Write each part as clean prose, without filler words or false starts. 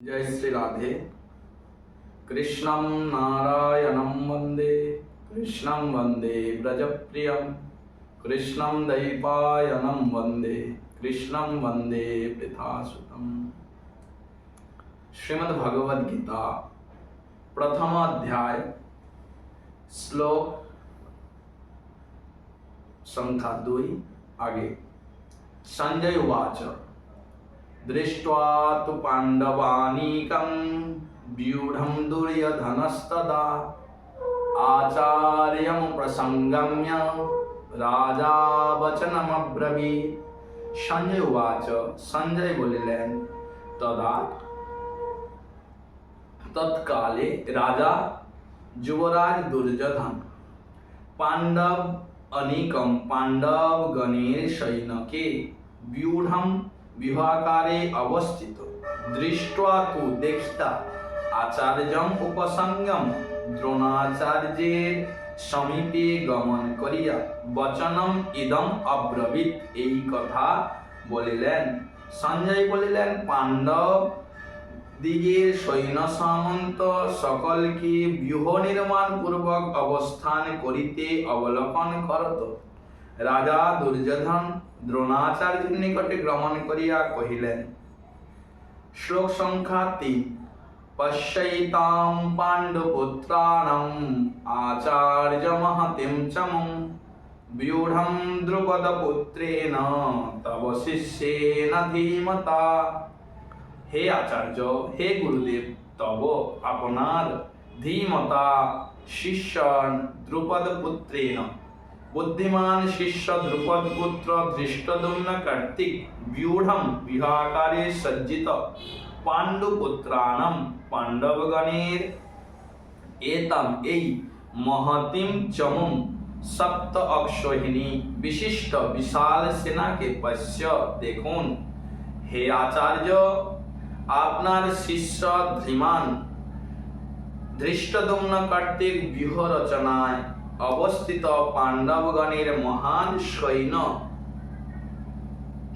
जय श्री राधे। कृष्णं नारायणं वंदे, कृष्णं वंदे ब्रजप्रियं, कृष्णं द्वैपायनं वंदे, कृष्णं वंदे पृथासुतम्। श्रीमद् भगवद गीता प्रथम अध्याय श्लोक संख्या 2 आगे। संजय उवाच दृष्ट्वा तु पाण्डवानीकं व्यूढं दुर्योधनस्तदा आचार्यं प्रसंगम्य राजा वचनमब्रवीत्। संजय उवाच, संजय बोलिलेन तदा तत्काले राजा युवराज दुर्योधन पांडव अनेकम पांडव गणेर सैनके व्यूढम व्यूहाकारे अवस्थित दृष्ट्वा तु देखता आचार्यम उपसंगम द्रोणाचार्येर समीपे गमन करिया वचनम इदम अब्रवीत। এই কথা বলিলেন। সঞ্জয় বলিলেন, পাণ্ডব দিগের সৈন্য সামন্ত সকলকে ব্যূহ নির্মাণ পূর্বক অবস্থান করিতে অবলোকন করত। রাজা দুর্যোধন দ্রোণাচার্যের নিকটে গমন করিয়া কহিলেন। শ্লোক সংখ্যা 3। পশ্যৈতাম পাণ্ডুপুত্রাণাম আচার্য মহতিম চমুং ব্যূঢ়ং দ্রুপদপুত্রেণ তব শিষ্যেন ধীমতা। হে আচার্য, হে গুরুদেব, তব আপনার ধীমতা শিষ্য দ্রুপদ পুত্রেণ বুদ্ধিমান শিষ্য দ্রুপদ পুত্র ধৃষ্টদ্যুম্ন কর্তৃক ব্যূঢ়ম বিহাকারে সজ্জিত পাণ্ডুপুত্রাণম পাণ্ডবগণের এতম এই মহতিম চমুম সপ্ত অক্ষৌহিণী বিশিষ্ট বিশাল সেনাকে পশ্য দেখুন। হে আচার্য, আপনার শিষ্য ধীমান ধৃষ্টদ্যুম্ন কর্তৃক ব্যূহ রচনায় অবস্থিত পাণ্ডবগণের মহান সৈন্য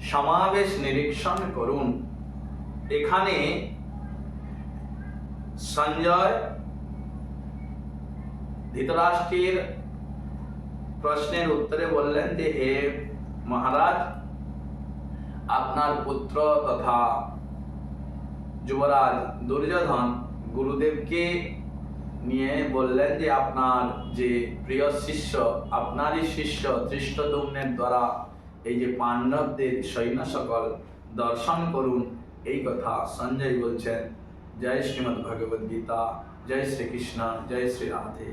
সমাবেশ নিরীক্ষণ করুন। এখানে সঞ্জয় ধৃতরাষ্ট্রের প্রশ্নের উত্তরে বললেন যে, হে মহারাজ, আপনার পুত্র তথা যুবরাজ দুর্যোধন গুরুদেবকে নিয়ে বললেন যে আপনার যে প্রিয় শিষ্য, আপনারই শিষ্য ধৃষ্টদ্যুম্নের দ্বারা এই যে পাণ্ডবদের সৈন্য সকল দর্শন করুন। এই কথা সঞ্জয় বলছেন। জয় শ্রীমদ্ ভগবদ গীতা। জয় শ্রীকৃষ্ণ। জয় শ্রী রাধে।